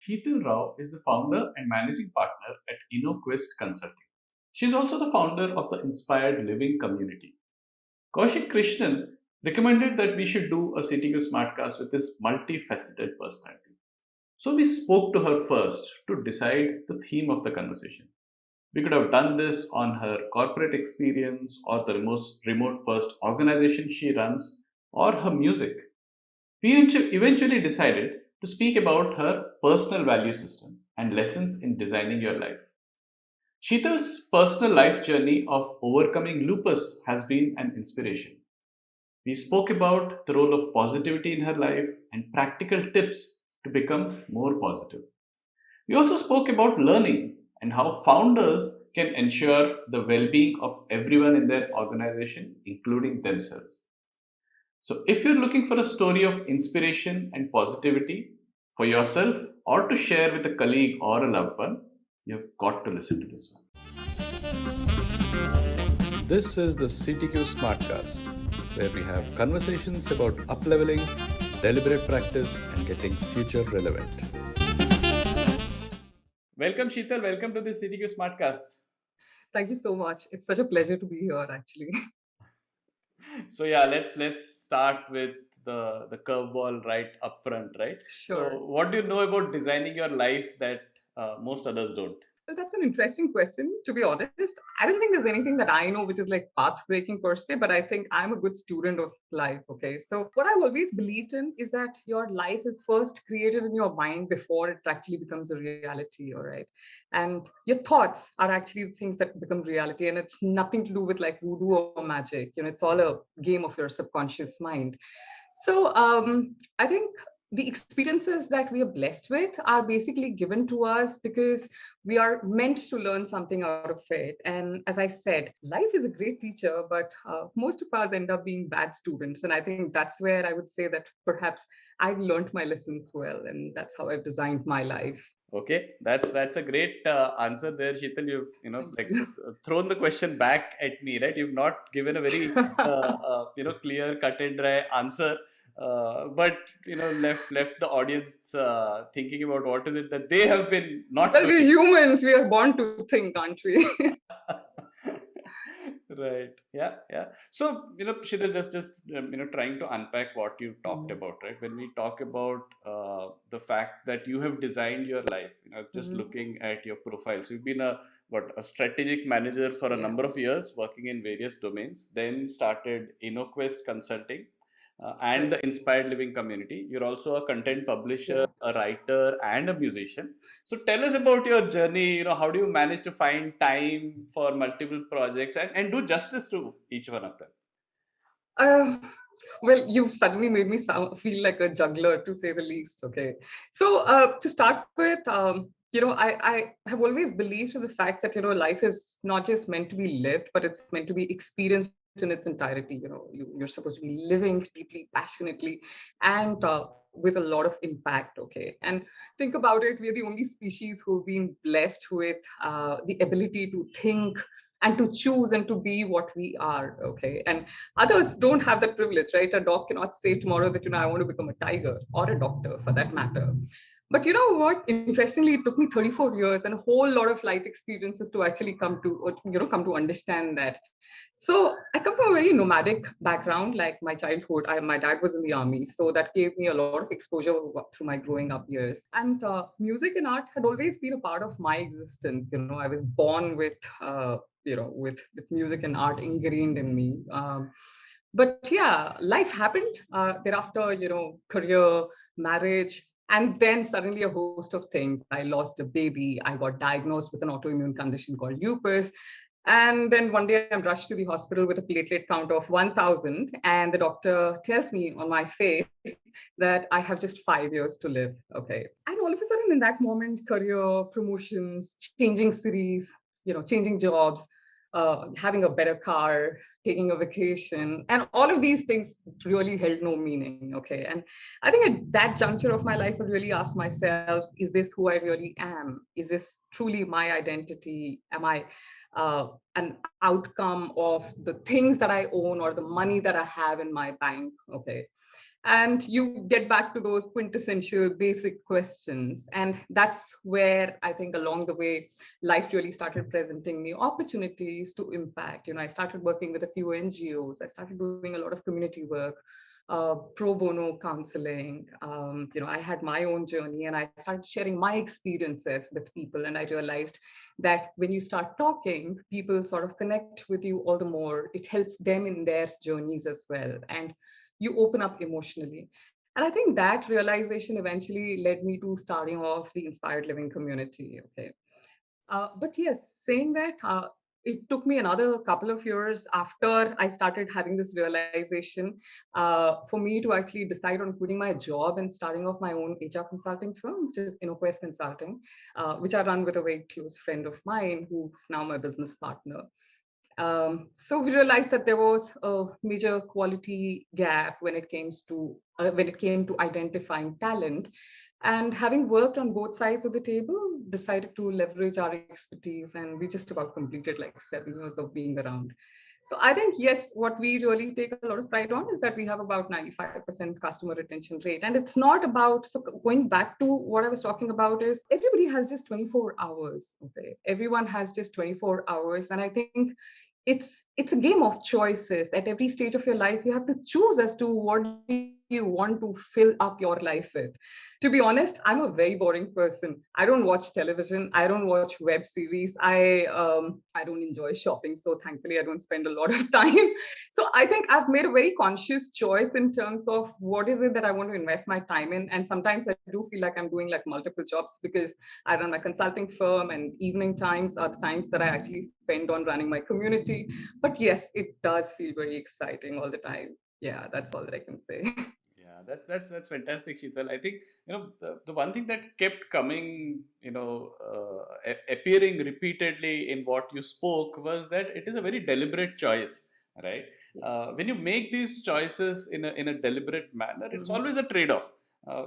Sheetal Rao is the founder and managing partner at InnoQuest Consulting. She's also the founder of the Inspired Living community. Kaushik Krishnan recommended that we should do a CTQ Smartcast with this multifaceted personality. So we spoke to her first to decide the theme of the conversation. We could have done this on her corporate experience or the most remote first organization she runs or her music. We eventually decided to speak about her personal value system and lessons in designing your life. Sheetal's personal life journey of overcoming lupus has been an inspiration. We spoke about the role of positivity in her life and practical tips to become more positive. We also spoke about learning and how founders can ensure the well being of everyone in their organization, including themselves. So, if you're looking for a story of inspiration and positivity for yourself or to share with a colleague or a loved one, you've got to listen to this one. This is the CTQ Smartcast, where we have conversations about upleveling, deliberate practice, and getting future relevant. Welcome, Sheetal. Welcome to the CTQ Smartcast. Thank you so much. It's such a pleasure to be here, actually. So yeah, let's start with the curveball right up front, right? So Sure. what do you know about designing your life that most others don't? Well, that's an interesting question, to be honest. I don't think there's anything that I know which is like path breaking per se, but I think I'm a good student of life. Okay. So, what I've always believed in is that your life is first created in your mind before it actually becomes a reality. All right. And your thoughts are actually the things that become reality. And it's nothing to do with like voodoo or magic. It's all a game of your subconscious mind. So I think the experiences that we are blessed with are basically given to us because we are meant to learn something out of it. And as I said, life is a great teacher, but most of us end up being bad students. And I think that's where I would say that perhaps I've learned my lessons well, and that's how I've designed my life. Okay, that's a great answer there, Sheetal. You've Thank you. thrown the question back at me, right? You've not given a very clear, cut and dry answer, but left the audience thinking about what is it that they have been not Well, we're doing. humans. We are born to think, aren't we? Right. Yeah. Yeah. So, Shidal, just trying to unpack what you talked Mhm. about, right? When we talk about the fact that you have designed your life, just Mhm. looking at your profile. So, you've been a strategic manager for a Yeah. number of years, working in various domains. Then started InnoQuest Consulting, and Right. the Inspired Living community. You're also a content publisher, Yeah. a writer, and a musician. So tell us about your journey. How do you manage to find time for multiple projects and do justice to each one of them? Uh, well, you've suddenly made me feel like a juggler, to say the least. Okay. So, to start with, I have always believed in the fact that, life is not just meant to be lived, but it's meant to be experienced in its entirety. You're supposed to be living deeply, passionately, and with a lot of impact. Okay. And think about it, we're the only species who've been blessed with the ability to think and to choose and to be what we are. Okay. And others don't have that privilege, right? A dog cannot say tomorrow that, I want to become a tiger, or a doctor for that matter. But you know what? Interestingly, it took me 34 years and a whole lot of life experiences to actually come to understand that. So I come from a very nomadic background. Like my childhood, my dad was in the army, so that gave me a lot of exposure through my growing up years. And music and art had always been a part of my existence. I was born with, with music and art ingrained in me. But yeah, life happened. Thereafter, career, marriage, and then suddenly a host of things. I lost a baby. I got diagnosed with an autoimmune condition called lupus. And then one day I'm rushed to the hospital with a platelet count of 1,000. And the doctor tells me on my face that I have just 5 years to live. Okay. And all of a sudden, in that moment, career, promotions, changing cities, changing jobs, having a better car, taking a vacation, and all of these things really held no meaning. Okay. And I think at that juncture of my life, I really asked myself, is this who I really am? Is this truly my identity? Am I an outcome of the things that I own or the money that I have in my bank? Okay. and you get back to those quintessential basic questions. And that's where I think along the way, life really started presenting me opportunities to impact. I started working with a few NGOs. I started doing a lot of community work, pro bono counseling. I had my own journey, and I started sharing my experiences with people. And I realized that when you start talking, people sort of connect with you all the more. It helps them in their journeys as well. And you open up emotionally. And I think that realization eventually led me to starting off the Inspired Living community. Okay. But yes, saying that, it took me another couple of years after I started having this realization for me to actually decide on quitting my job and starting off my own HR consulting firm, which is InnoQuest Consulting, which I run with a very close friend of mine who's now my business partner. So we realized that there was a major quality gap when it came to identifying talent. And having worked on both sides of the table, decided to leverage our expertise, and we just about completed like 7 years of being around. So I think, yes, what we really take a lot of pride on is that we have about 95% customer retention rate. And it's not about, so going back to what I was talking about, is everybody has just 24 hours. Okay. Everyone has just 24 hours. And I think it's a game of choices. At every stage of your life, you have to choose as to what do you want to fill up your life with. To be honest, I'm a very boring person. I don't watch television. I don't watch web series. I don't enjoy shopping. So thankfully, I don't spend a lot of time. So I think I've made a very conscious choice in terms of what is it that I want to invest my time in. And sometimes I do feel like I'm doing like multiple jobs, because I run my consulting firm, and evening times are the times that I actually spend on running my community. But yes, it does feel very exciting all the time. Yeah, that's all that I can say. Yeah, that's fantastic, Sheetal. I think the one thing that kept coming, appearing repeatedly in what you spoke was that it is a very deliberate choice, right? Yes. When you make these choices in a deliberate manner, it's Mhm. always a trade-off.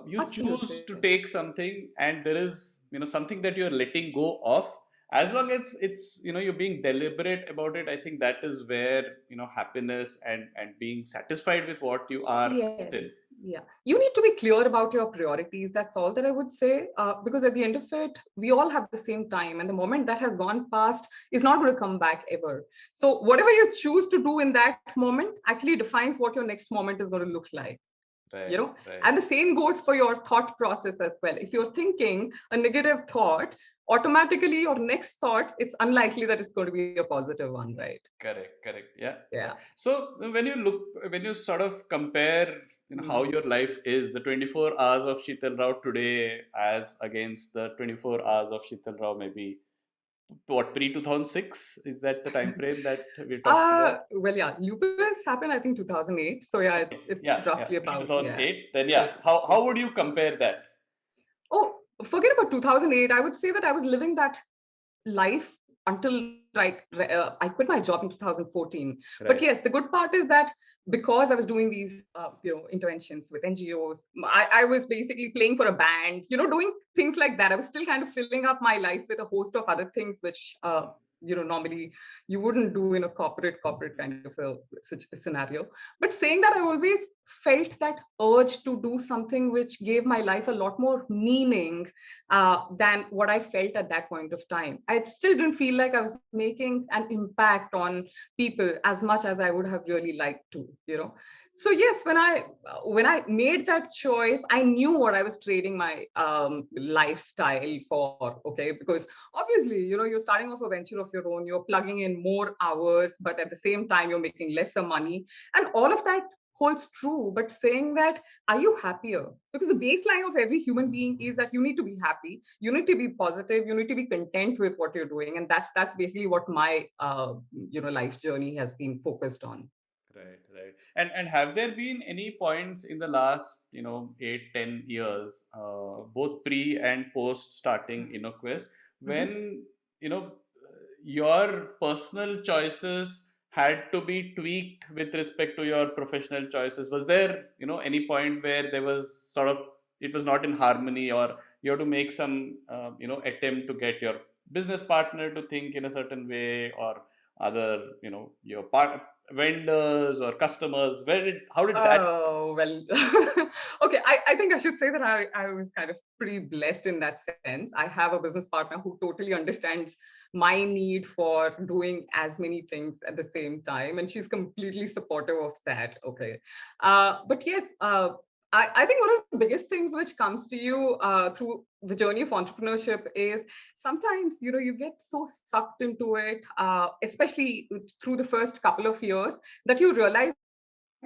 You choose to Absolutely. take something, and there is something that you're letting go of. As long as it's you're being deliberate about it, I think that is where happiness and being satisfied with what you are Yes. comes in. Yeah. You need to be clear about your priorities. That's all that I would say. Because at the end of it, we all have the same time. And the moment that has gone past is not going to come back ever. So, whatever you choose to do in that moment actually defines what your next moment is going to look like. you Right, know right. and the same goes for your thought process as well. If you're thinking a negative thought, automatically your next thought, it's unlikely that it's going to be a positive one, right? Correct, correct. Yeah, yeah. Yeah. So when you sort of compare, how Mm. your life is, the 24 hours of Sheetal Rao today as against the 24 hours of Sheetal Rao, maybe what, pre 2006? Is that the time frame that we're talking about? Well, yeah, lupus happened, I think, 2008. So yeah, it's Yeah, yeah, roughly pre about, yeah. 2008. Then So yeah, how would you compare that? oh, forget about 2008. I would say that I was living that life until I quit my job in 2014. But Right. yes, the good part is that because I was doing these interventions with NGOs, I was basically playing for a band, doing things like that. I was still kind of filling up my life with a host of other things, which normally you wouldn't do in a corporate kind of a such a scenario. But saying that, I always felt that urge to do something which gave my life a lot more meaning than what I felt at that point of time. I still didn't feel like I was making an impact on people as much as I would have really liked to. So yes, when I made that choice, I knew what I was trading my lifestyle for. Okay, because obviously, you're starting off a venture of your own. You're plugging in more hours, but at the same time, you're making lesser money, and all of that holds true. But saying that, are you happier? Because the baseline of every human being is that you need to be happy, you need to be positive, you need to be content with what you're doing. And that's basically what my life journey has been focused on. Right, right. And have there been any points in the last, 8, 10 years, both pre and post starting InnoQuest, Mhm. when, your personal choices had to be tweaked with respect to your professional choices? Was there, any point where there was sort of, it was not in harmony, or you have to make some, attempt to get your business partner to think in a certain way, other, your vendors or customers? How did that? Oh, well, okay. I think I should say that I was kind of pretty blessed in that sense. I have a business partner who totally understands my need for doing as many things at the same time. And she's completely supportive of that. Okay. But yes, I think one of the biggest things which comes to you through the journey of entrepreneurship is sometimes, you get so sucked into it, especially through the first couple of years, that you realize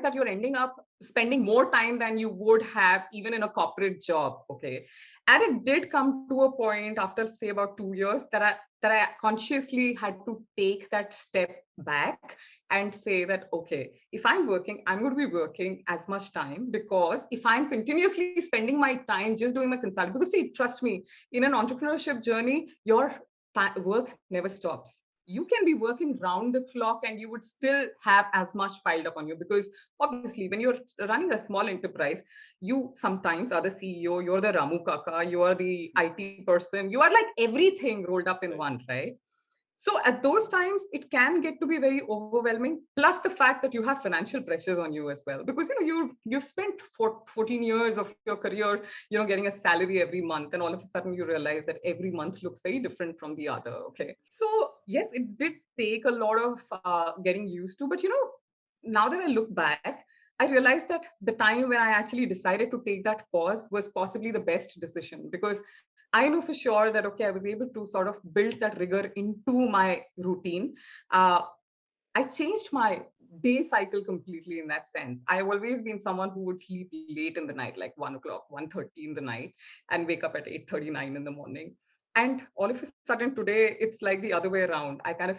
that you're ending up spending more time than you would have even in a corporate job. Okay. And it did come to a point after, say, about 2 years, that I consciously had to take that step back and say that, okay, if I'm working, I'm going to be working as much time, because if I'm continuously spending my time just doing my consulting, because see, trust me, in an entrepreneurship journey, your work never stops. You can be working round the clock and you would still have as much piled up on you, because obviously when you're running a small enterprise, you sometimes are the CEO, you're the Ramu Kaka, you are the IT person, you are like everything rolled up in Right. one, right? So at those times, it can get to be very overwhelming. Plus the fact that you have financial pressures on you as well, because you've spent 14 years of your career, getting a salary every month, and all of a sudden you realize that every month looks very different from the other. Okay, so yes, it did take a lot of getting used to, but now that I look back, I realized that the time when I actually decided to take that pause was possibly the best decision, because I know for sure that, okay, I was able to sort of build that rigor into my routine. Uh, I changed my day cycle completely in that sense. I've always been someone who would sleep late in the night, like 1 o'clock, 1:30 in the night, and wake up at 8:39 in the morning. And all of a sudden today, it's like the other way around. I kind of,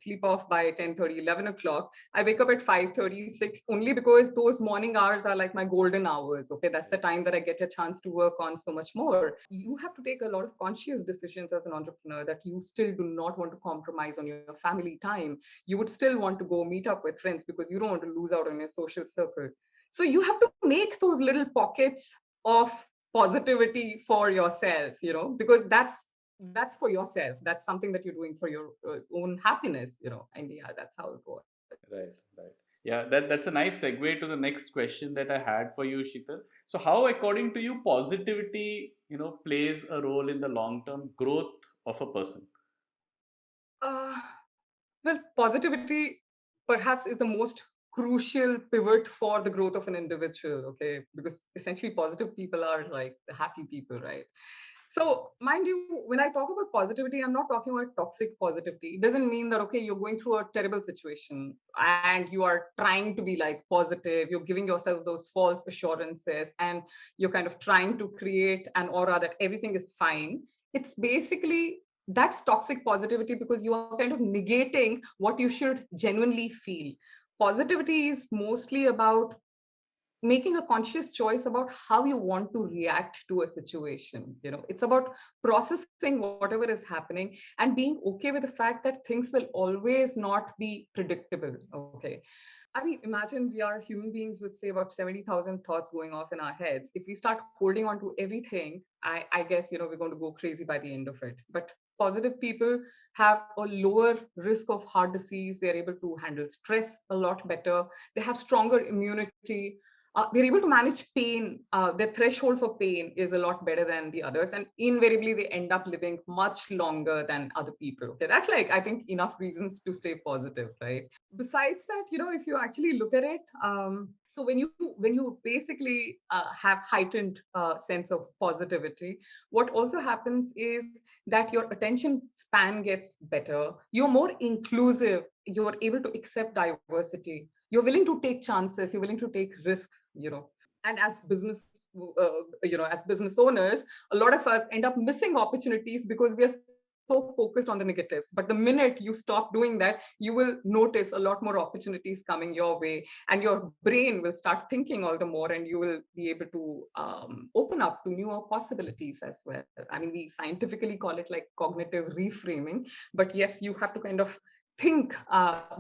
sleep off by 10:30, 11 o'clock. I wake up at 5:36 only because those morning hours are like my golden hours. Okay, that's the time that I get a chance to work on so much more. You have to take a lot of conscious decisions as an entrepreneur, that you still do not want to compromise on your family time. You would still want to go meet up with friends because you don't want to lose out on your social circle. So you have to make those little pockets of positivity for yourself, because that's for yourself. That's something that you're doing for your own happiness, and yeah, that's how it works. Right, right. Yeah, that's a nice segue to the next question that I had for you, Sheetal. So, how, according to you, positivity, plays a role in the long-term growth of a person? uh, well, positivity perhaps is the most crucial pivot for the growth of an individual. Okay, because essentially positive people are like the happy people, right? So, mind you, when I talk about positivity, I'm not talking about toxic positivity. It doesn't mean that, okay, you're going through a terrible situation and you are trying to be like positive, you're giving yourself those false assurances, and you're kind of trying to create an aura that everything is fine. It's basically that's toxic positivity, because you are kind of negating what you should genuinely feel. Positivity is mostly about making a conscious choice about how you want to react to a situation. It's about processing whatever is happening and being okay with the fact that things will always not be predictable. Okay, I mean, imagine we are human beings with, say, about 70,000 thoughts going off in our heads. If we start holding on to everything, I guess, we're going to go crazy by the end of it. But positive people have a lower risk of heart disease. They're able to handle stress a lot better. They have stronger immunity. They're able to manage pain. Their threshold for pain is a lot better than the others. And invariably, they end up living much longer than other people. Okay, that's like, I think, enough reasons to stay positive, right? Besides that, if you actually look at it, so when you basically have heightened sense of positivity, what also happens is that your attention span gets better. You're more inclusive. You're able to accept diversity. You're willing to take chances. You're willing to take risks. And as as business owners, a lot of us end up missing opportunities because we are so focused on the negatives. But the minute you stop doing that, you will notice a lot more opportunities coming your way, and your brain will start thinking all the more, and you will be able to open up to newer possibilities as well. I mean, we scientifically call it like cognitive reframing, but yes, you have to kind of think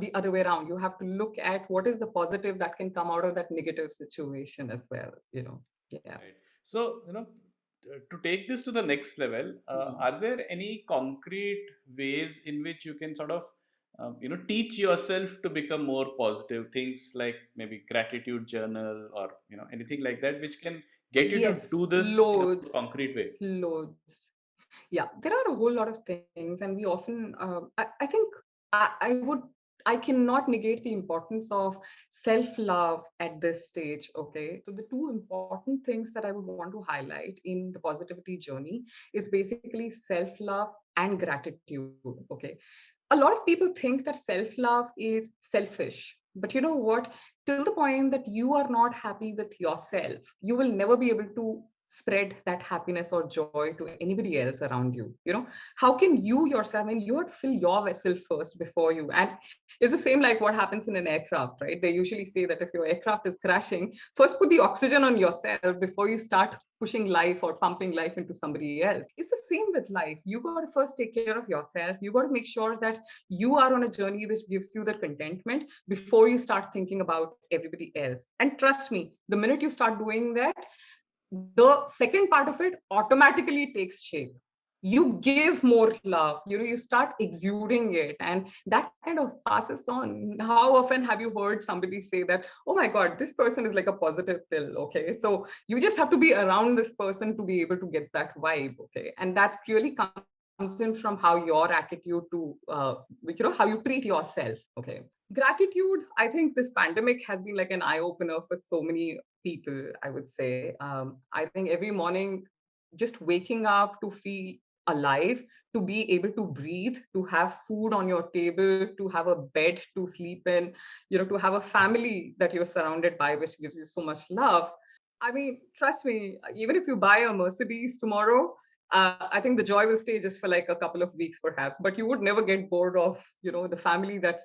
the other way around. You have to look at what is the positive that can come out of that negative situation as well. Yeah. Right. So, to take this to the next level, Mhm. are there any concrete ways in which you can sort of teach yourself to become more positive? Things like maybe gratitude journal, or anything like that, which can get you to Yes, do this in a more loads, concrete way. loads. Yeah, there are a whole lot of things, and we often, I think, I would, I cannot negate the importance of self-love at this stage. Okay, so the two important things that I would want to highlight in the positivity journey is basically self-love and gratitude. Okay, a lot of people think that self-love is selfish, but you know what, till the point that you are not happy with yourself, you will never be able to spread that happiness or joy to anybody else around you. How can you yourself, I mean, you have to fill your vessel first before you. And it's the same like what happens in an aircraft, right? They usually say that if your aircraft is crashing, first put the oxygen on yourself before you start pushing life or pumping life into somebody else. It's the same with life. You got to first take care of yourself. You got to make sure that you are on a journey which gives you the contentment before you start thinking about everybody else. And trust me, the minute you start doing that, the second part of it automatically takes shape. You give more love, you start exuding it, and that kind of passes on. How often have you heard somebody say that, oh my god, this person is like a positive pill? Okay, so you just have to be around this person to be able to get that vibe. Okay, and that's purely comes in from how your attitude to how you treat yourself. Okay, gratitude, I think this pandemic has been like an eye opener for so many people, I would say. I think every morning, just waking up to feel alive, to be able to breathe, to have food on your table, to have a bed to sleep in, to have a family that you're surrounded by, which gives you so much love. I mean, trust me, even if you buy a Mercedes tomorrow, I think the joy will stay just for like a couple of weeks, perhaps. But you would never get bored of, the family that's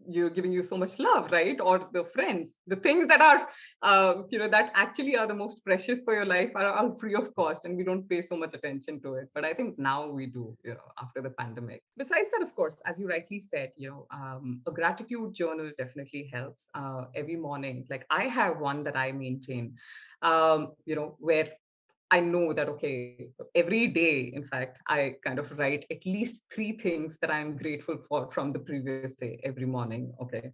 you're giving you so much love, right? Or the friends, the things that are, that actually are the most precious for your life are free of cost, and we don't pay so much attention to it. But I think now we do, after the pandemic. Besides that, of course, as you rightly said, a gratitude journal definitely helps. Every morning, like I have one that I maintain, where I know that, okay, every day, in fact, I kind of write at least three things that I'm grateful for from the previous day every morning. Okay.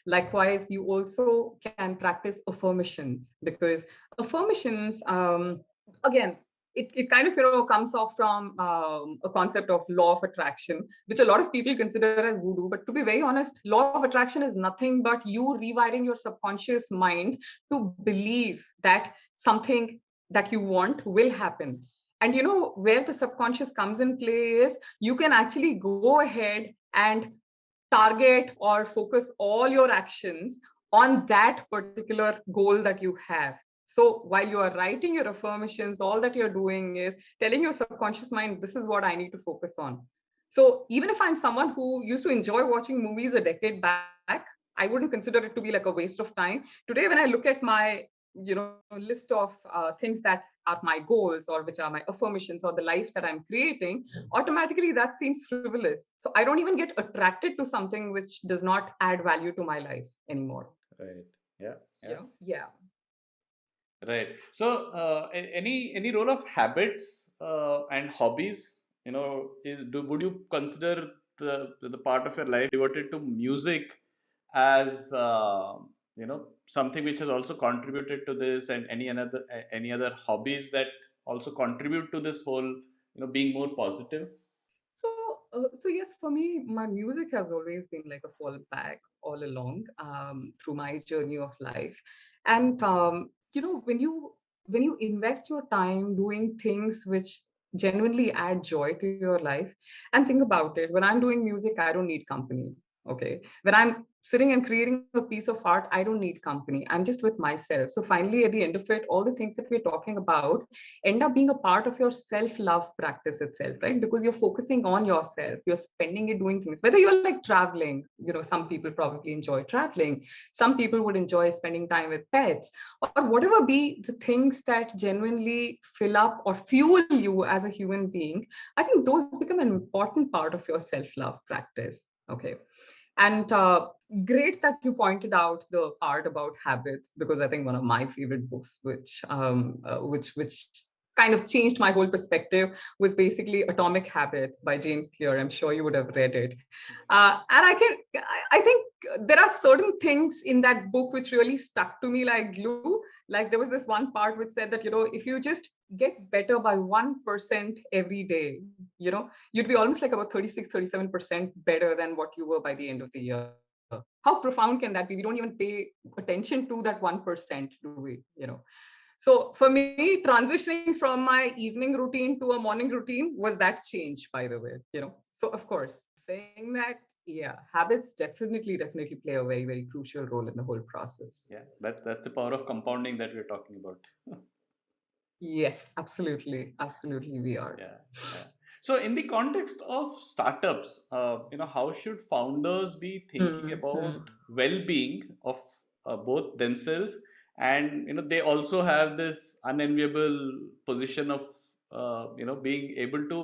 Likewise, you also can practice affirmations, because affirmations, again, it kind of comes off from a concept of law of attraction, which a lot of people consider as voodoo. But to be very honest, law of attraction is nothing but you rewiring your subconscious mind to believe that something that you want will happen. And where the subconscious comes in play is you can actually go ahead and target or focus all your actions on that particular goal that you have. So while you are writing your affirmations, all that you're doing is telling your subconscious mind, this is what I need to focus on. So even if I'm someone who used to enjoy watching movies a decade back, I wouldn't consider it to be like a waste of time. Today, when I look at my list of things that are my goals, or which are my affirmations, or the life that I'm creating, automatically that seems frivolous. So I don't even get attracted to something which does not add value to my life anymore. Right. Yeah. You Yeah. know? Yeah. Right. So, any role of habits and hobbies? Is do would you consider the part of your life devoted to music as something which has also contributed to this, and any other hobbies that also contribute to this whole being more positive? So, so yes, for me, my music has always been like a fallback all along, through my journey of life. And when you invest your time doing things which genuinely add joy to your life, and think about it, when I'm doing music, I don't need company. Okay, when I'm sitting and creating a piece of art, I don't need company. I'm just with myself. So finally, at the end of it, all the things that we're talking about end up being a part of your self-love practice itself, right? Because you're focusing on yourself, you're spending it doing things, whether you're like traveling, some people probably enjoy traveling, some people would enjoy spending time with pets, or whatever be the things that genuinely fill up or fuel you as a human being. I think those become an important part of your self-love practice. Okay. And great that you pointed out the part about habits, because I think one of my favorite books, which kind of changed my whole perspective was basically Atomic Habits by James Clear. I'm sure you would have read it. And I think there are certain things in that book which really stuck to me like glue. Like there was this one part which said that, if you just get better by 1% every day, you'd be almost like about 36, 37% better than what you were by the end of the year. How profound can that be? We don't even pay attention to that 1%, do we? So for me, transitioning from my evening routine to a morning routine was that change, by the way. So of course, saying that, yeah, habits definitely play a very, very crucial role in the whole process. Yeah, that's the power of compounding that we're talking about. Yes, absolutely we are. Yeah, yeah. So, in the context of startups, how should founders be thinking about Mhm. well-being of both themselves, and they also have this unenviable position of being able to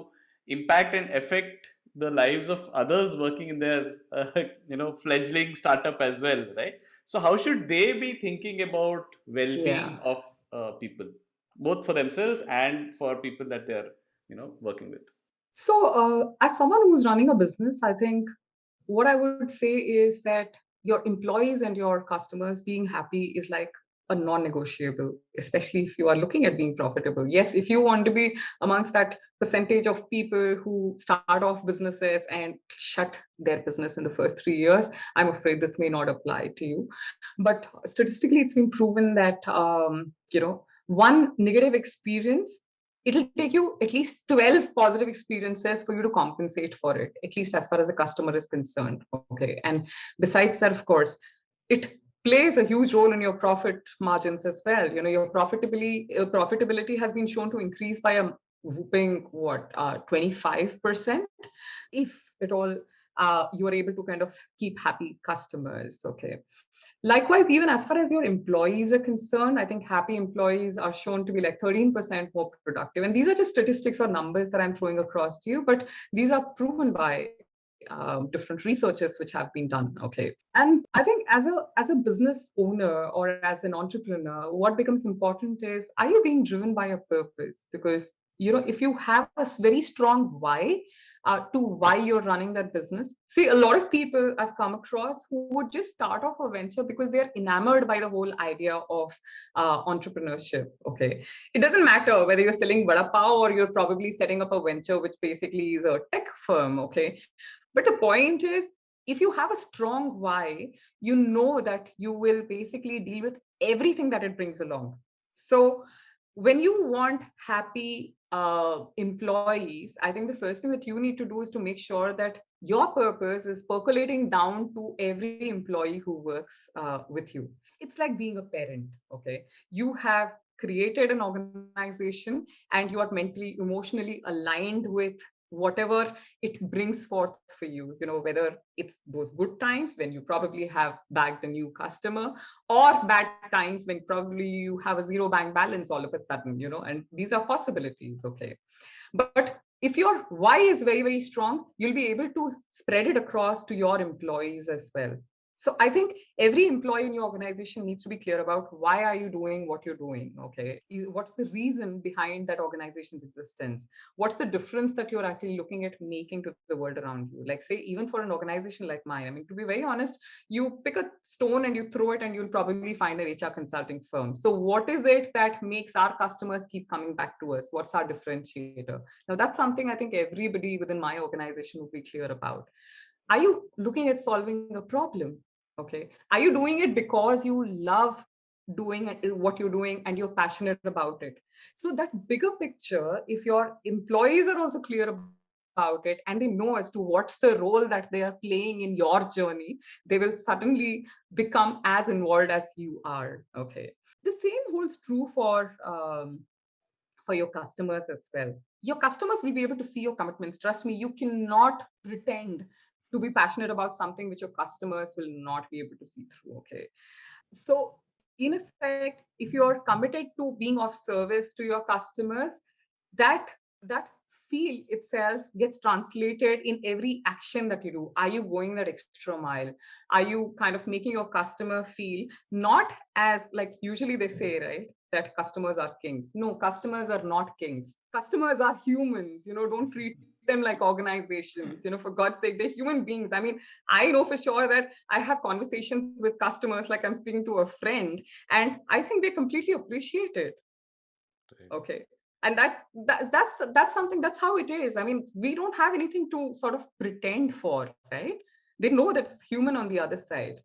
impact and affect the lives of others working in their fledgling startup as well, right? So, how should they be thinking about well-being Yeah. of people, both for themselves and for people that they're working with? So, as someone who's running a business, I think what I would say is that your employees and your customers being happy is like a non-negotiable, especially if you are looking at being profitable. Yes, if you want to be amongst that percentage of people who start off businesses and shut their business in the first 3 years, I'm afraid this may not apply to you. But statistically, it's been proven that one negative experience, it'll take you at least 12 positive experiences for you to compensate for it, at least as far as the customer is concerned. Okay. And besides that, of course, it plays a huge role in your profit margins as well. Your profitability has been shown to increase by a whooping 25%, if at all you are able to kind of keep happy customers. Okay. Likewise, even as far as your employees are concerned, I think happy employees are shown to be like 13% more productive. And these are just statistics or numbers that I'm throwing across to you, but these are proven by different researches which have been done. Okay. And I think as a business owner or as an entrepreneur, what becomes important is, are you being driven by a purpose? Because if you have a very strong why, to why you're running that business. See, a lot of people I've come across who would just start off a venture because they're enamored by the whole idea of entrepreneurship. Okay. It doesn't matter whether you're selling vada pav or you're probably setting up a venture, which basically is a tech firm. Okay. But the point is, if you have a strong why, you know that you will basically deal with everything that it brings along. So when you want happy employees, I think the first thing that you need to do is to make sure that your purpose is percolating down to every employee who works with you. It's like being a parent. Okay. You have created an organization and you are mentally, emotionally aligned with whatever it brings forth for you, whether it's those good times when you probably have bagged a new customer, or bad times when probably you have a zero bank balance all of a sudden, and these are possibilities. Okay. But if your why is very, very strong, you'll be able to spread it across to your employees as well. So I think every employee in your organization needs to be clear about why are you doing what you're doing. Okay. What's the reason behind that organization's existence? What's the difference that you're actually looking at making to the world around you? Like, say, even for an organization like mine, I mean, to be very honest, you pick a stone and you throw it and you'll probably find an HR consulting firm. So what is it that makes our customers keep coming back to us? What's our differentiator? Now, that's something I think everybody within my organization would be clear about. Are you looking at solving a problem? Okay. Are you doing it because you love doing what you're doing and you're passionate about it? So that bigger picture, if your employees are also clear about it and they know as to what's the role that they are playing in your journey, they will suddenly become as involved as you are. Okay. The same holds true for your customers as well. Your customers will be able to see your commitments. Trust me, you cannot pretend to be passionate about something which your customers will not be able to see through. Okay. So, in effect, if you're committed to being of service to your customers, that that feel itself gets translated in every action that you do. Are you going that extra mile? Are you kind of making your customer feel not as, like usually they say, right, that customers are kings? No, customers are not kings. Customers are humans. Don't treat them like organizations. For God's sake, they're human beings. I mean, I know for sure that I have conversations with customers like I'm speaking to a friend, and I think they completely appreciate it. Right. Okay. And that's something, that's how it is. I mean, we don't have anything to sort of pretend for, right? They know that it's human on the other side.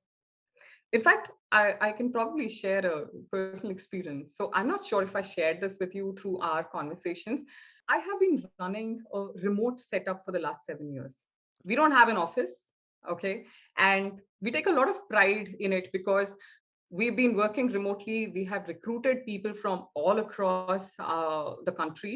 In fact, I can probably share a personal experience. So I'm not sure if I shared this with you through our conversations. I have been running a remote setup for the last 7 years. We don't have an office, okay? And we take a lot of pride in it because we've been working remotely. We have recruited people from all across the country.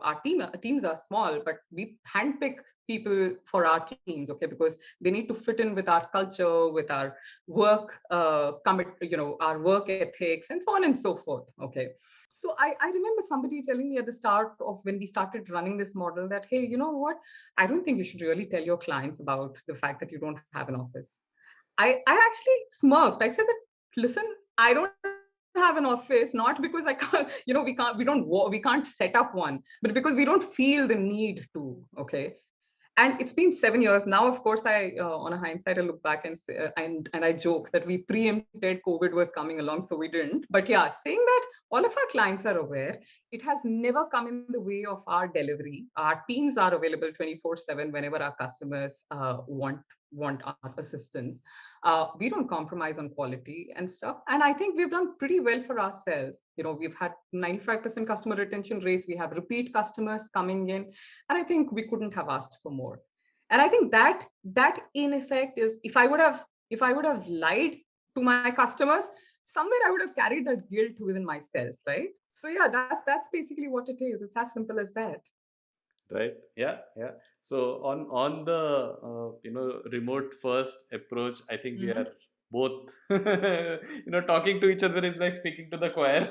Our teams are small, but we handpick people for our teams, okay, because they need to fit in with our culture, with our work our work ethics, and so on and so forth. Okay. So I remember somebody telling me at the start of when we started running this model that, hey, you know what? I don't think you should really tell your clients about the fact that you don't have an office. I actually smirked. I said that, listen, I don't have an office, not because I can't, we can't set up one, but because we don't feel the need to. Okay. And it's been 7 years now. Of course, on a hindsight, I look back and say, and I joke that we preempted COVID was coming along, so we didn't. But yeah, saying that, all of our clients are aware. It has never come in the way of our delivery. Our teams are available 24/7 whenever our customers want our assistance. We don't compromise on quality and stuff. And I think we've done pretty well for ourselves. We've had 95% customer retention rates. We have repeat customers coming in. And I think we couldn't have asked for more. And I think that in effect is, if I would have lied to my customers, somewhere I would have carried that guilt within myself, right? So yeah, that's basically what it is. It's as simple as that. Right. Yeah. Yeah. So on the remote first approach, I think we are Mhm. both talking to each other is like speaking to the choir.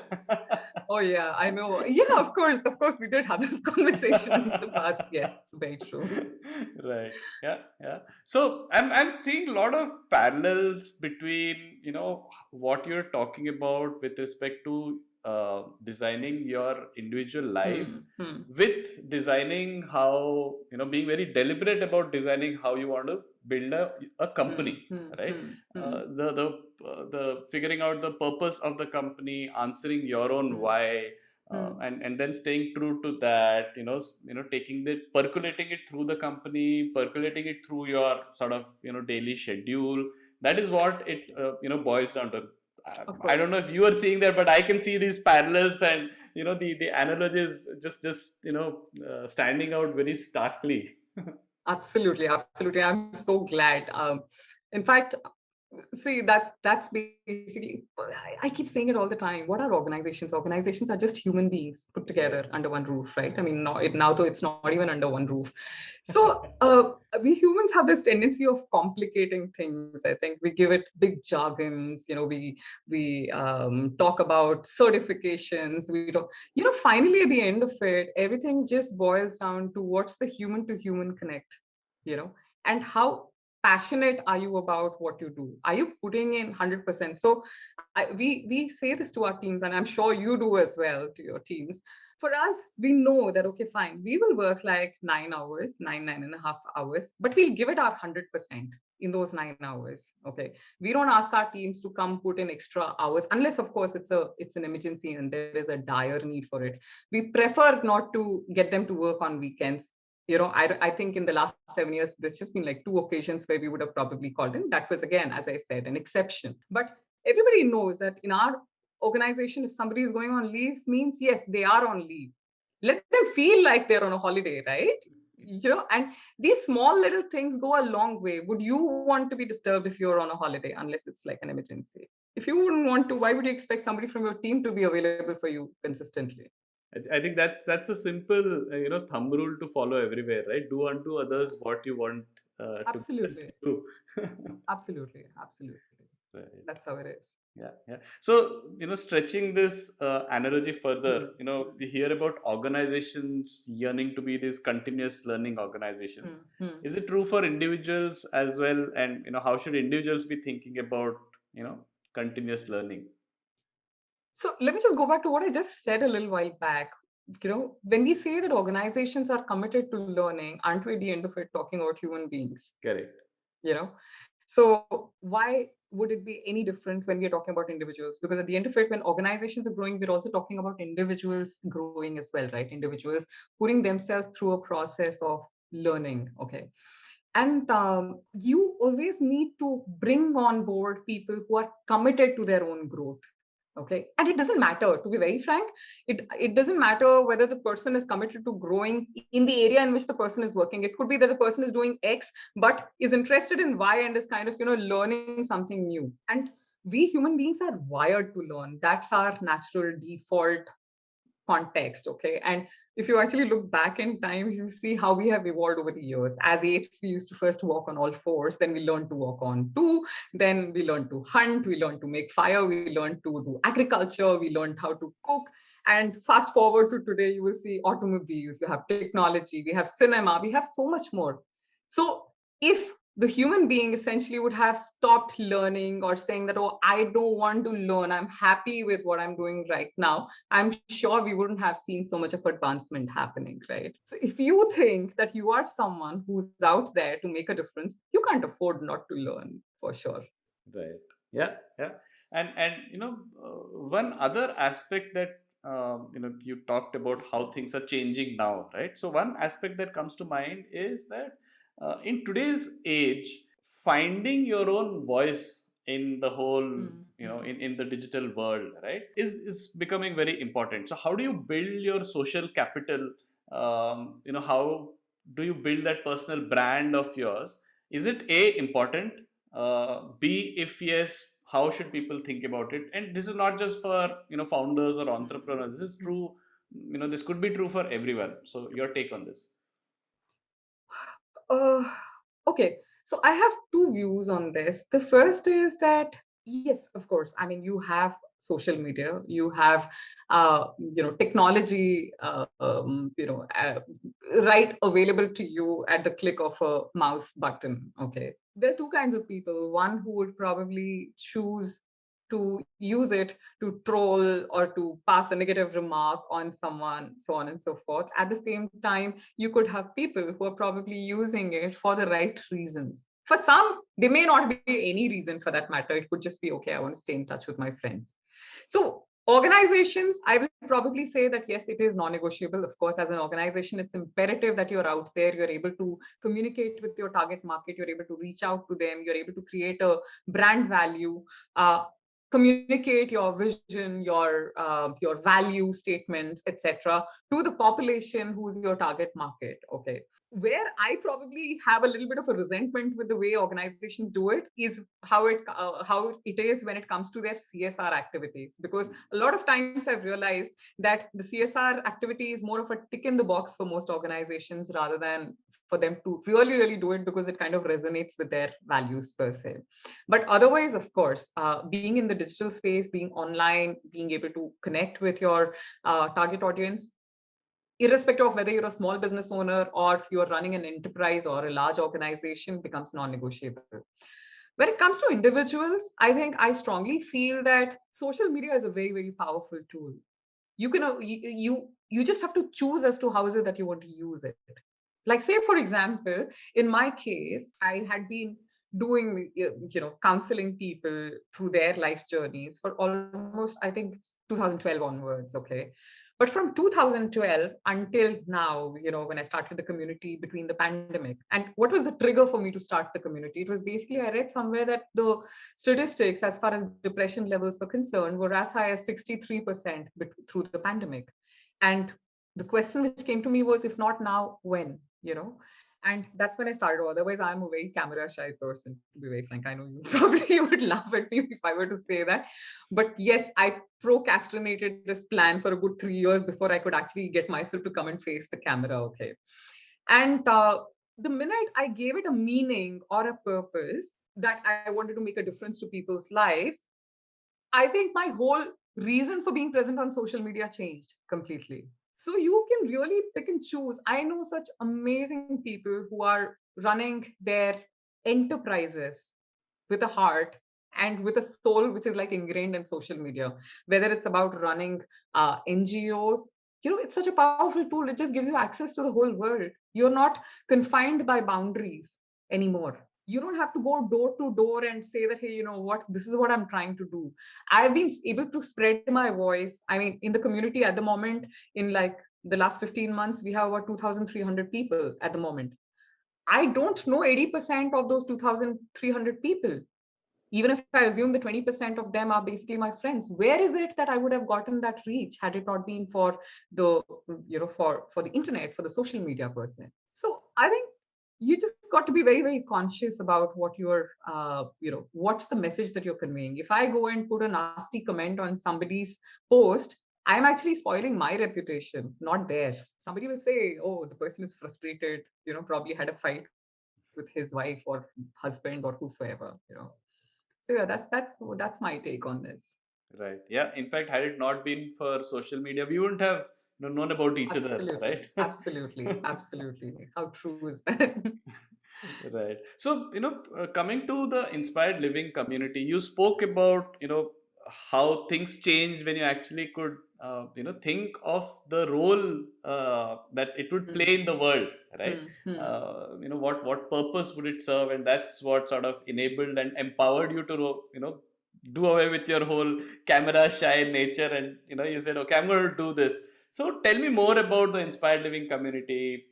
Oh yeah, I know. Yeah, of course, we did have this conversation in the past. Yes, very true. Right. Yeah. Yeah. So I'm seeing a lot of parallels between what you're talking about with respect to designing your individual life Hmm. Hmm. with designing how being very deliberate about designing how you want to build a Hmm. company, Hmm. right? Hmm. Hmm. The figuring out the purpose of the company, answering your own Hmm. why, Hmm. and then staying true to that, taking the percolating it through the company, percolating it through your sort of daily schedule. That is what it boils down to. Of I don't course. know if you are seeing that, but I can see these parallels, and the analogies just standing out very starkly. Absolutely, absolutely. I'm so glad. In fact, see, that's basically. I keep saying it all the time. What are organizations? Organizations are just human beings put Right. together under one roof, right? I mean, now though it's not even under one roof. So we humans have this tendency of complicating things. I think we give it big jargons. We talk about certifications. We don't. Finally at the end of it, everything just boils down to what's the human to human connect. You know, and how passionate are you about what you do? Are you putting in 100%? So we say this to our teams, and I'm sure you do as well to your teams. For us, we know that, okay, fine, we will work like 9 hours, 9.5 hours, but we'll give it our 100% in those 9 hours. Okay. We don't ask our teams to come put in extra hours unless, of course, it's an emergency and there is a dire need for it. We prefer not to get them to work on weekends. I think in the last 7 years, there's just been like 2 occasions where we would have probably called in. That was, again, as I said, an exception. But everybody knows that in our organization, if somebody is going on leave, means yes, they are on leave. Let them feel like they're on a holiday, right? And these small little things go a long way. Would you want to be disturbed if you're on a holiday, unless it's like an emergency? If you wouldn't want to, why would you expect somebody from your team to be available for you consistently? I think that's a simple thumb rule to follow everywhere, right? Do unto others what you want to be done Absolutely. to you. Absolutely. Absolutely. Right. That's how it is. Yeah, yeah. So, stretching this analogy further, Mm, we hear about organizations yearning to be these continuous learning organizations. mm, mm. Is it true for individuals as well? And, how should individuals be thinking about, continuous learning? So let me just go back to what I just said a little while back. When we say that organizations are committed to learning, aren't we at the end of it talking about human beings? Correct. You know, so why would it be any different when we're talking about individuals? Because at the end of it, when organizations are growing, we're also talking about individuals growing as well, right? Individuals putting themselves through a process of learning. Okay. And you always need to bring on board people who are committed to their own growth. Okay. And it doesn't matter, to be very frank, it doesn't matter whether the person is committed to growing in the area in which the person is working. It could be that the person is doing X, but is interested in Y and is kind of, learning something new. And we human beings are wired to learn. That's our natural default context. Okay. And if you actually look back in time, you see how we have evolved over the years. As apes, we used to first walk on all fours, then we learned to walk on two, then we learned to hunt, we learned to make fire, we learned to do agriculture, we learned how to cook. And fast forward to today, you will see automobiles, you have technology, we have cinema, we have so much more. So if the human being essentially would have stopped learning or saying that, oh, I don't want to learn, I'm happy with what I'm doing right now, I'm sure we wouldn't have seen so much of advancement happening, right? So if you think that you are someone who's out there to make a difference, you can't afford not to learn for sure. Right. Yeah, yeah. And one other aspect that you talked about how things are changing now, right? So one aspect that comes to mind is that in today's age, finding your own voice in the whole, Mm-hmm. in the digital world, right, is becoming very important. So how do you build your social capital? How do you build that personal brand of yours? Is it A, important? B, if yes, how should people think about it? And this is not just for founders or entrepreneurs. This is true. This could be true for everyone. So your take on this? Uh, okay, so I have two views on this. The first is that yes, of course. I mean, you have social media, you have technology, right available to you at the click of a mouse button. Okay, there are two kinds of people. One who would probably choose to use it to troll or to pass a negative remark on someone, so on and so forth. At the same time, you could have people who are probably using it for the right reasons. For some, there may not be any reason for that matter. It could just be, okay, I want to stay in touch with my friends. So, organizations, I will probably say that yes, it is non negotiable. Of course, as an organization, it's imperative that you're out there, you're able to communicate with your target market, you're able to reach out to them, you're able to create a brand value. Communicate your vision, your value statements, etc., to the population who's your target market. Okay, where I probably have a little bit of a resentment with the way organizations do it is how it is when it comes to their CSR activities. Because a lot of times I've realized that the CSR activity is more of a tick in the box for most organizations rather than for them to really, really do it because it kind of resonates with their values per se. But otherwise, of course, being in the digital space, being online, being able to connect with your target audience, irrespective of whether you're a small business owner or you're running an enterprise or a large organization, becomes non-negotiable. When it comes to individuals, I think I strongly feel that social media is a very, very powerful tool. You can you just have to choose as to how is it that you want to use it. Like, say for example, in my case, I had been doing counseling people through their life journeys for almost, I think, 2012 onwards. Okay, but from 2012 until now, when I started the community between the pandemic, and what was the trigger for me to start the community? It was basically, I read somewhere that the statistics as far as depression levels were concerned were as high as 63% through the pandemic. And the question which came to me was, if not now, when? And that's when I started. Otherwise, I'm a very camera shy person, to be very frank. I know you probably would laugh at me if I were to say that. But yes, I procrastinated this plan for a good 3 years before I could actually get myself to come and face the camera. Okay. And the minute I gave it a meaning or a purpose that I wanted to make a difference to people's lives, I think my whole reason for being present on social media changed completely. So you can really pick and choose. I know such amazing people who are running their enterprises with a heart and with a soul which is like ingrained in social media, whether it's about running NGOs. It's such a powerful tool. It just gives you access to the whole world. You're not confined by boundaries anymore. You don't have to go door to door and say that, hey, you know what, this is what I'm trying to do. I've been able to spread my voice. I mean, in the community at the moment, in like the last 15 months, we have about 2,300 people at the moment. I don't know 80% of those 2,300 people. Even if I assume the 20% of them are basically my friends, where is it that I would have gotten that reach had it not been for the, for the internet, for the social media person? So I think you just got to be very, very conscious about what you're, what's the message that you're conveying. If I go and put a nasty comment on somebody's post, I'm actually spoiling my reputation, not theirs. Somebody will say, oh, the person is frustrated, probably had a fight with his wife or husband or whosoever. So yeah, that's my take on this. Right. Yeah. In fact, had it not been for social media, we wouldn't have known about each other, Absolutely, right? absolutely, absolutely. How true is that? Right. So, coming to the inspired living community, you spoke about, how things change when you actually could, think of the role that it would Hmm, play in the world, right? hmm, hmm. What purpose would it serve? And that's what sort of enabled and empowered you to, do away with your whole camera shy nature. And, you said, okay, I'm going to do this. So tell me more about the inspired living community.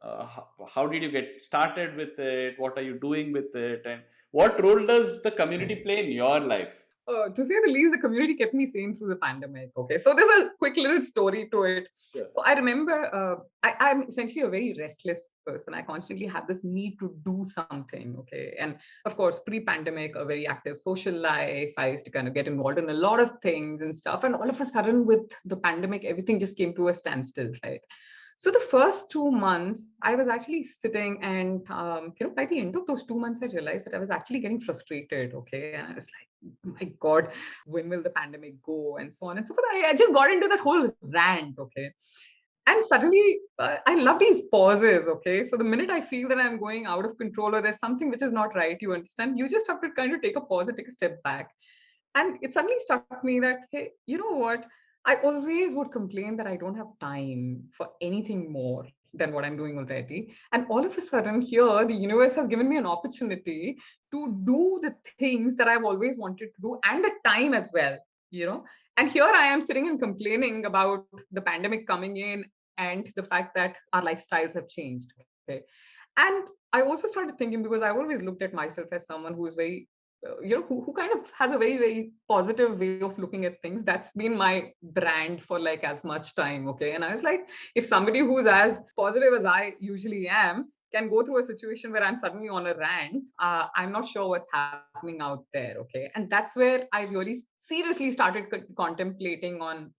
How did you get started with it? What are you doing with it? And what role does the community play in your life? To say the least, the community kept me sane through the pandemic. Okay, so there's a quick little story to it. Sure. So I remember I'm essentially a very restless person. I constantly have this need to do something. Okay, and of course, pre-pandemic, a very active social life. I used to kind of get involved in a lot of things and stuff. And all of a sudden, with the pandemic, everything just came to a standstill, right? So the first 2 months, I was actually sitting, and by the end of those 2 months, I realized that I was actually getting frustrated. Okay, and I was like, my God, when will the pandemic go, and so on and so forth. I just got into that whole rant. Okay, and suddenly I love these pauses. Okay, so the minute I feel that I'm going out of control or there's something which is not right, you understand, you just have to kind of take a pause and take a step back. And it suddenly struck me that, hey, you know what? I always would complain that I don't have time for anything more than what I'm doing already. And all of a sudden, here, the universe has given me an opportunity to do the things that I've always wanted to do and the time as well, you know. And here I am sitting and complaining about the pandemic coming in and the fact that our lifestyles have changed. Okay. And I also started thinking, because I've always looked at myself as someone who is very who kind of has a very, very positive way of looking at things. That's been my brand for like as much time. Okay, and I was like, if somebody who's as positive as I usually am can go through a situation where I'm suddenly on a rant, I'm not sure what's happening out there. Okay, and that's where I really seriously started contemplating on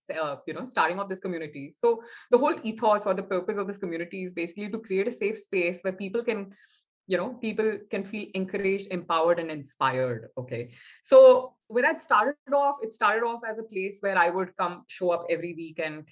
starting off this community. So the whole ethos or the purpose of this community is basically to create a safe space where people can feel encouraged, empowered, and inspired. Okay, so when it started off as a place where I would come show up every week and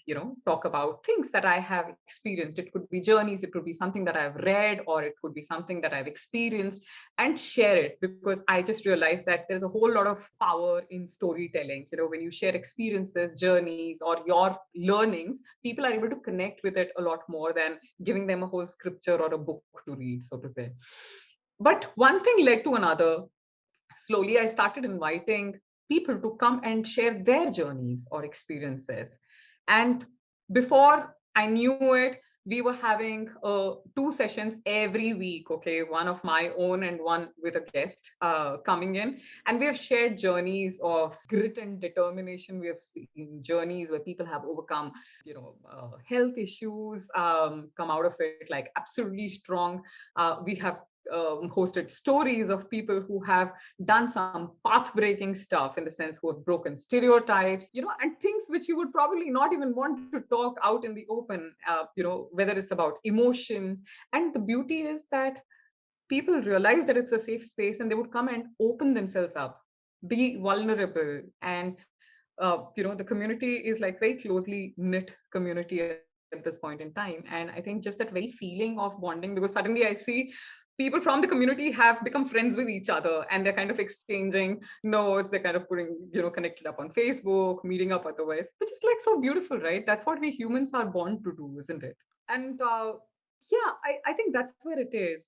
talk about things that I have experienced. It could be journeys, it could be something that I've read, or it could be something that I've experienced, and share it, because I just realized that there's a whole lot of power in storytelling. When you share experiences, journeys, or your learnings, people are able to connect with it a lot more than giving them a whole scripture or a book to read, so to say. But one thing led to another. Slowly, I started inviting people to come and share their journeys or experiences. And before I knew it, we were having 2 sessions every week. Okay, one of my own and one with a guest coming in. And we have shared journeys of grit and determination. We have seen journeys where people have overcome, health issues, come out of it like absolutely strong. We have hosted stories of people who have done some path breaking stuff, in the sense who have broken stereotypes, and things which you would probably not even want to talk out in the open, whether it's about emotions. And the beauty is that people realize that it's a safe space and they would come and open themselves up, be vulnerable. And the community is like very closely knit community at this point in time. And I think just that very feeling of bonding, because suddenly I see people from the community have become friends with each other, and they're kind of exchanging notes, they're kind of putting, connected up on Facebook, meeting up otherwise, which is like so beautiful, right? That's what we humans are born to do, isn't it? And yeah, I think that's where it is.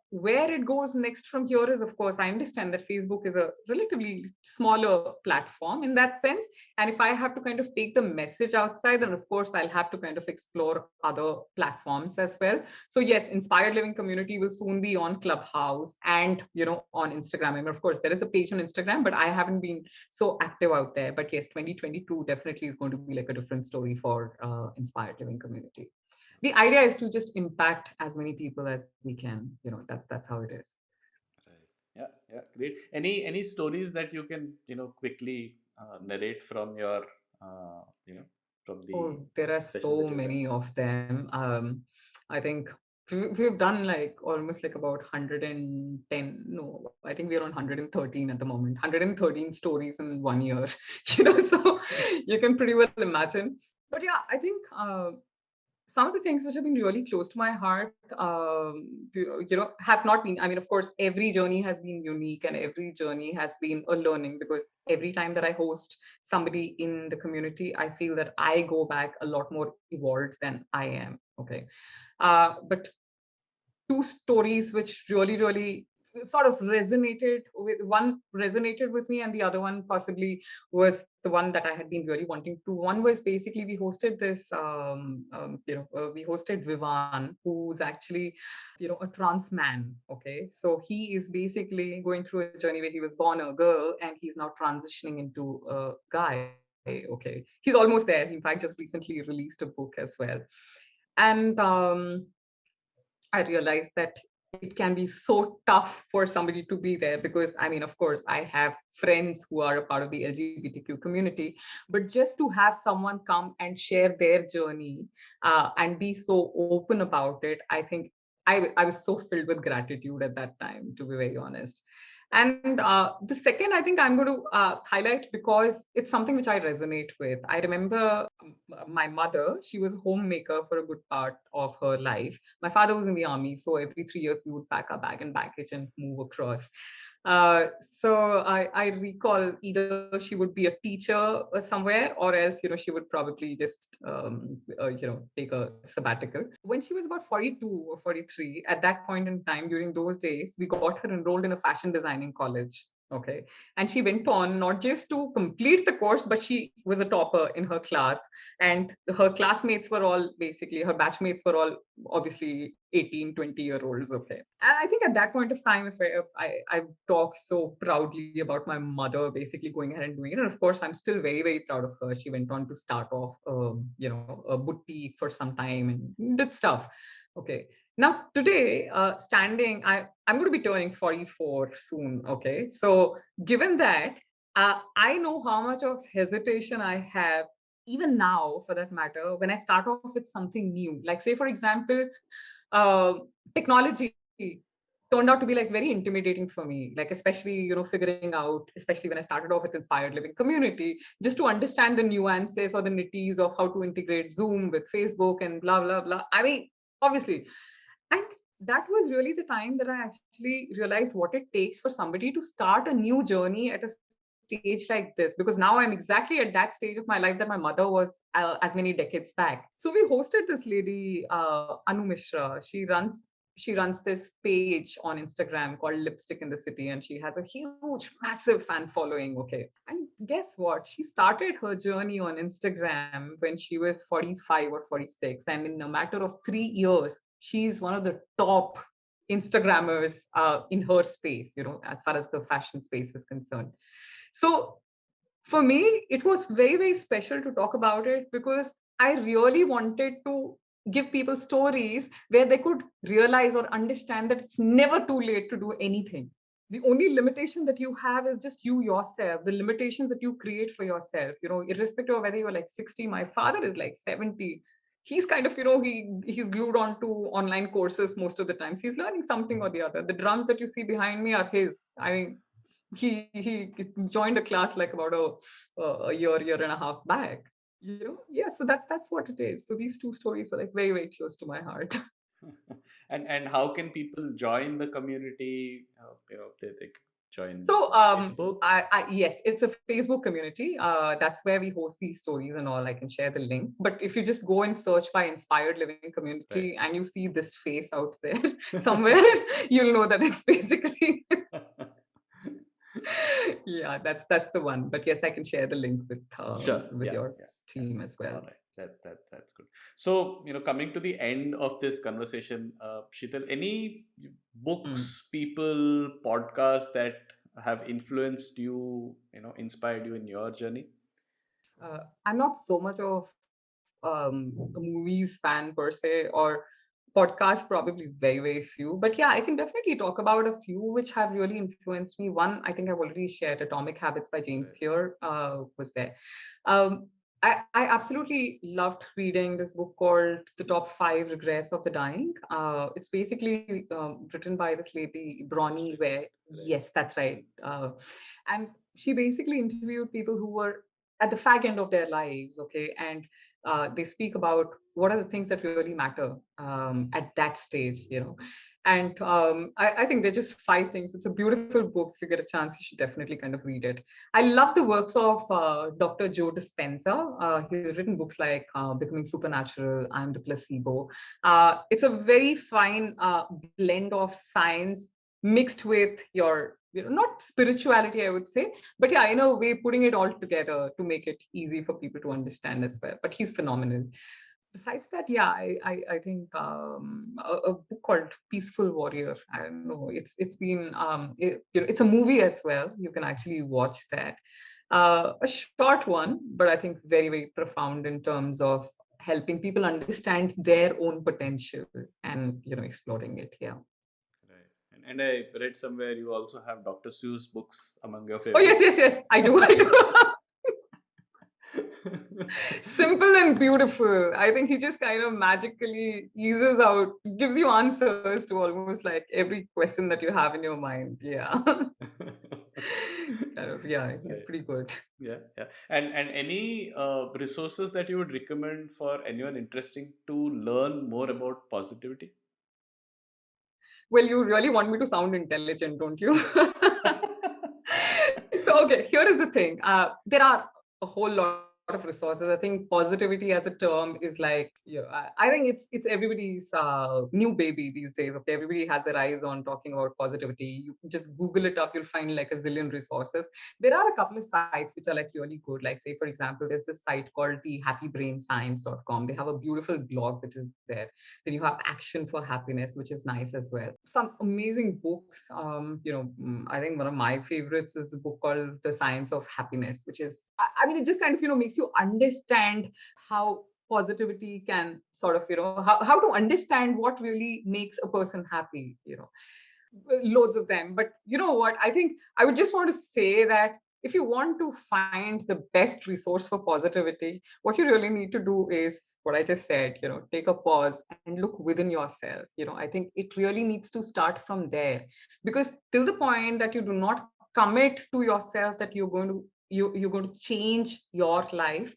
Where it goes next from here is, of course, I understand that Facebook is a relatively smaller platform in that sense. And if I have to kind of take the message outside, then of course I'll have to kind of explore other platforms as well. So yes, Inspired Living Community will soon be on Clubhouse and, on Instagram. I mean, of course, there is a page on Instagram, but I haven't been so active out there. But yes, 2022 definitely is going to be like a different story for Inspired Living Community. The idea is to just impact as many people as we can. That's how it is. Right. Yeah, yeah, great. Any stories that you can quickly narrate from your from the Oh, there are sessions so that you've done? many of them. I think we've done like almost like about 110. No, I think we're on 113 at the moment. 113 stories in 1 year. So you can pretty well imagine. But yeah, I think some of the things which have been really close to my heart, have not been. I mean, of course, every journey has been unique, and every journey has been a learning, because every time that I host somebody in the community, I feel that I go back a lot more evolved than I am. Okay. But two stories which really sort of resonated with me, and the other one possibly was the one that I had been really wanting to. One was basically we hosted this we hosted Vivan, who's actually a trans man. Okay, so he is basically going through a journey where he was born a girl and he's now transitioning into a guy. Okay, he's almost there. In fact, just recently released a book as well. And I realized that it can be so tough for somebody to be there, because I mean, of course, I have friends who are a part of the LGBTQ community, but just to have someone come and share their journey and be so open about it, I think I was so filled with gratitude at that time, to be very honest. And the second, I think I'm going to highlight, because it's something which I resonate with. I remember my mother, she was a homemaker for a good part of her life. My father was in the army, so every 3 years we would pack our bag and baggage and move across. So I recall either she would be a teacher somewhere, or else she would probably just take a sabbatical. When she was about 42 or 43, at that point in time, during those days, we got her enrolled in a fashion designing college. Okay. And she went on not just to complete the course, but she was a topper in her class. And her classmates were all basically, her batchmates were all obviously 18, 20-year-olds. Okay. And I think at that point of time, if I talk so proudly about my mother basically going ahead and doing it. And of course, I'm still very, very proud of her. She went on to start off, a boutique for some time and did stuff. Okay. Now today, standing, I'm going to be turning 44 soon. Okay. So given that, I know how much of hesitation I have, even now for that matter, when I start off with something new. Like, say, for example, uh, technology turned out to be like very intimidating for me, like especially figuring out, especially when I started off with Inspired Living Community, just to understand the nuances or the nitties of how to integrate Zoom with Facebook and blah blah blah. I mean, obviously. And that was really the time that I actually realized what it takes for somebody to start a new journey at a stage like this, because now I'm exactly at that stage of my life that my mother was as many decades back. So we hosted this lady, Anu Mishra. She runs this page on Instagram called Lipstick in the City, and she has a huge, massive fan following. Okay. And guess what? She started her journey on Instagram when she was 45 or 46. And in a matter of 3 years, she's one of the top Instagrammers in her space, as far as the fashion space is concerned. So for me, it was very, very special to talk about it, because I really wanted to give people stories where they could realize or understand that it's never too late to do anything. The only limitation that you have is just you yourself, the limitations that you create for yourself, irrespective of whether you're like 60. My father is like 70. He's kind of, he's glued on to online courses most of the times. He's learning something or the other. The drums that you see behind me are his. I mean, he joined a class like about a year and a half back. Yeah. So that's what it is. So these two stories were like very very close to my heart. And how can people join the community? They join So Facebook. I yes, it's a Facebook community. That's where we host these stories and all. I can share the link. But if you just go and search by Inspired Living Right. Community and you see this face out there somewhere, you'll know that it's basically yeah, that's the one. But yes, I can share the link Sure. with Yeah. your Yeah. Yeah. team as All well. right. That's good. So, coming to the end of this conversation, Sheetal, any Mm. books, people, podcasts that have influenced you, inspired you in your journey? I'm not so much of a movies fan per se, or podcasts probably very very few, but yeah, I can definitely talk about a few which have really influenced me. One, I think I've already shared, Atomic Habits by James Right. Clear, was there. um, I absolutely loved reading this book called The Top Five Regrets of the Dying. It's basically written by this lady, Bronnie History. Ware. Right. Yes, that's right. And she basically interviewed people who were at the fag end of their lives, okay? And they speak about what are the things that really matter at that stage. And I think they're just five things. It's a beautiful book. If you get a chance, you should definitely kind of read it. I love the works of Dr. Joe Dispenza. He's written books like Becoming Supernatural, I'm the Placebo. It's a very fine blend of science mixed with your, not spirituality, I would say, but yeah, in a way, putting it all together to make it easy for people to understand as well. But he's phenomenal. Besides that, yeah, I think a book called Peaceful Warrior. I don't know. It's been it's a movie as well. You can actually watch that. A short one, but I think very very profound in terms of helping people understand their own potential and exploring it. Yeah. Right. And I read somewhere you also have Dr. Seuss books among your Oh yes, favorites. yes, yes. I do. I do. Simple and beautiful. I think he just kind of magically eases out, gives you answers to almost like every question that you have in your mind. Yeah. Kind of, yeah, he's Right. pretty good. Yeah, yeah. And any resources that you would recommend for anyone interesting to learn more about positivity? Well, you really want me to sound intelligent, don't you? So, okay, here is the thing. There are a whole lot of resources. I think positivity as a term is like, I think it's everybody's new baby these days. Okay, everybody has their eyes on talking about positivity. You can just Google it up, you'll find like a zillion resources. There are a couple of sites which are like really good. Like, say, for example, there's this site called the happybrainscience.com. They have a beautiful blog which is there. Then you have Action for Happiness, which is nice as well. Some amazing books. I think one of my favorites is a book called The Science of Happiness, which is, I mean, it just kind of, makes you understand how positivity can sort of, how to understand what really makes a person happy. Loads of them. But you know what? I think I would just want to say that if you want to find the best resource for positivity, what you really need to do is what I just said, take a pause and look within yourself. I think it really needs to start from there, because till the point that you do not commit to yourself that you're going to change your life,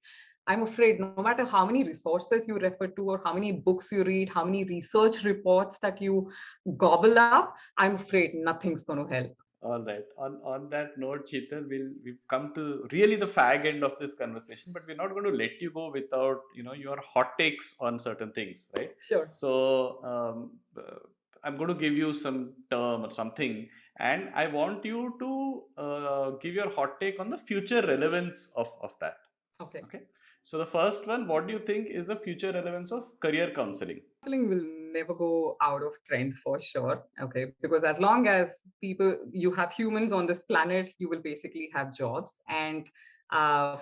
I'm afraid no matter how many resources you refer to or how many books you read, how many research reports that you gobble up, I'm afraid nothing's going to help. All right. On that note, Cheetal, we've come to really the fag end of this conversation, but we're not going to let you go without your hot takes on certain things, right? Sure. So I'm going to give you some term or something, and I want you to give your hot take on the future relevance of that. Okay. Okay. So the first one, what do you think is the future relevance of career counseling? Counseling will never go out of trend for sure. Okay. Because as long as you have humans on this planet, you will basically have jobs. And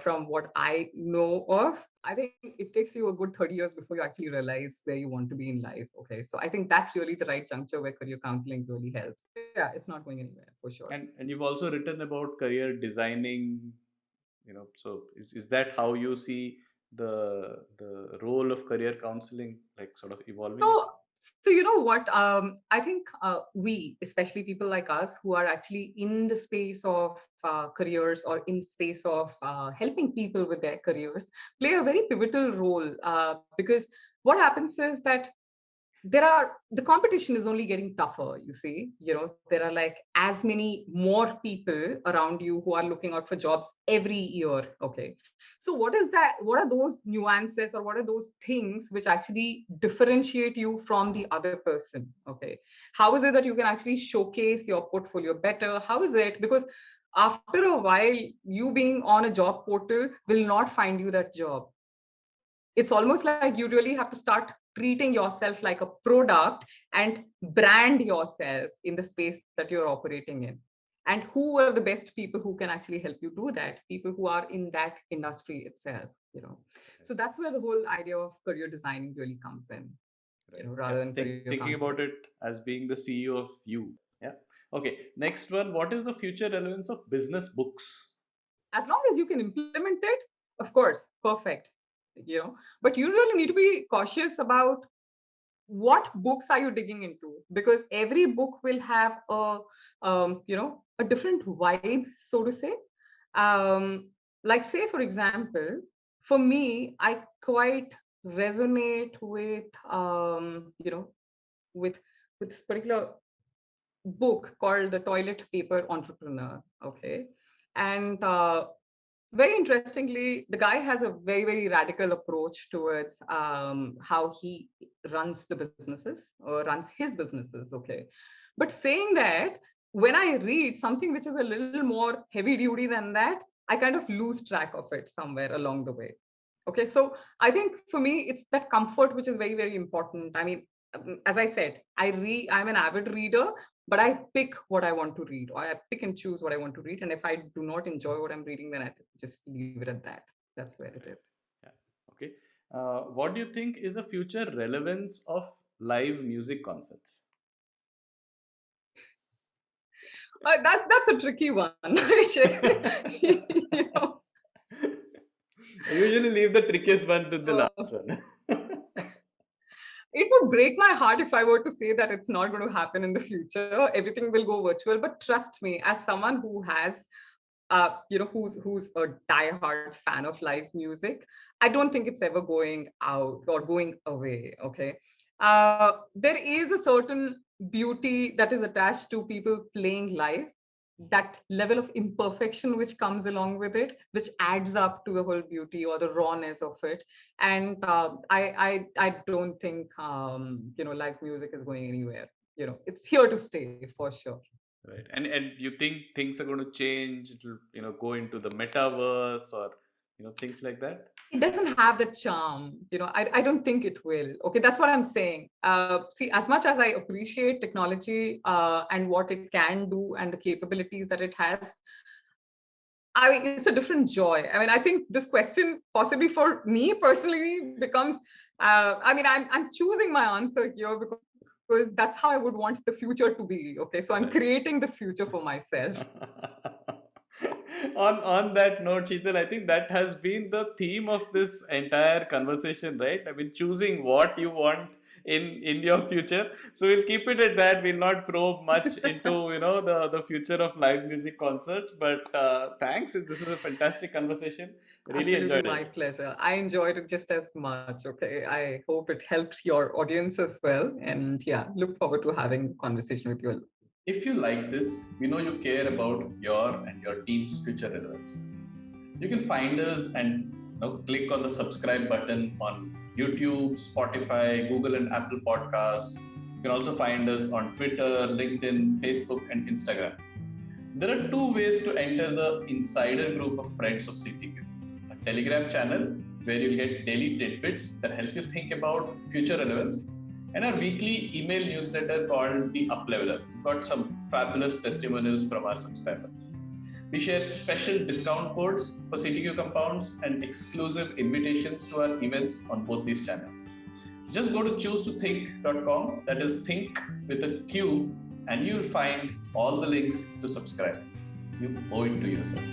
from what I know of, I think it takes you a good 30 years before you actually realize where you want to be in life. Okay. So I think that's really the right juncture where career counseling really helps. Yeah, it's not going anywhere for sure. And you've also written about career designing, so is that how you see the role of career counseling, like sort of evolving So it? So you know what? I think we, especially people like us, who are actually in the space of careers or in space of helping people with their careers, play a very pivotal role because what happens is that the competition is only getting tougher. You see, there are like as many more people around you who are looking out for jobs every year. Okay, so what are those nuances, or what are those things which actually differentiate you from the other person? Okay, how is it that you can actually showcase your portfolio better? How is it, because after a while, you being on a job portal will not find you that job. It's almost like you really have to start treating yourself like a product and brand yourself in the space that you're operating in. And who are the best people who can actually help you do that? People who are in that industry itself. So that's where the whole idea of career designing really comes in, Right. rather than career Thinking counseling. about it as being the CEO of you. Yeah. Okay. Next one. What is the future relevance of business books? As long as you can implement it, of course, perfect. But you really need to be cautious about what books are you digging into, because every book will have a different vibe, so to say. Like, say for example, for me, I quite resonate with with this particular book called The Toilet Paper Entrepreneur. Okay, and very interestingly, the guy has a very, very radical approach towards how he runs the businesses, or runs his businesses. Okay, but saying that, when I read something which is a little more heavy duty than that, I kind of lose track of it somewhere along the way. Okay, so I think for me, it's that comfort which is very, very important. I mean, as I said, I'm an avid reader, but I pick what I want to read, or I pick and choose what I want to read. And if I do not enjoy what I'm reading, then I just leave it at that. That's where it is. Yeah. Okay. What do you think is the future relevance of live music concerts? That's a tricky one. you know, I usually leave the trickiest one to the uh, last one. it would break my heart if I were to say that it's not going to happen in the future. Everything will go virtual. But trust me, as someone who has who's a diehard fan of live music, I don't think it's ever going out or going away. Okay, there is a certain beauty that is attached to people playing live. That level of imperfection which comes along with it, which adds up to the whole beauty or the rawness of it. And I don't think live music is going anywhere. It's here to stay for sure. Right. And you think things are going to change? It'll go into the metaverse or things like that. It doesn't have the charm. I don't think it will. Okay, that's what I'm saying. See, as much as I appreciate technology and what it can do and the capabilities that it has, I mean, it's a different joy. I mean, I think this question, possibly for me personally, becomes I mean, I'm choosing my answer here because that's how I would want the future to be. Okay, so I'm creating the future for myself. On that note, Sheetal, I think that has been the theme of this entire conversation, right? I mean, choosing what you want in your future. So we'll keep it at that. We'll not probe much into the future of live music concerts. But thanks. This was a fantastic conversation. Really Absolutely, enjoyed my it. pleasure. I enjoyed it just as much. Okay. I hope it helped your audience as well. And yeah, look forward to having a conversation with you. If you like this, we know you care about your and your team's future relevance. You can find us and click on the subscribe button on YouTube, Spotify, Google, and Apple Podcasts. You can also find us on Twitter, LinkedIn, Facebook, and Instagram. There are two ways to enter the insider group of friends of CTQ: a Telegram channel where you'll get daily tidbits that help you think about future relevance, and our weekly email newsletter called The Upleveler. We've got some fabulous testimonials from our subscribers. We share special discount codes for CTQ compounds and exclusive invitations to our events on both these channels. Just go to choosetothink.com, that is think with a Q, and you'll find all the links to subscribe. You owe it to yourself.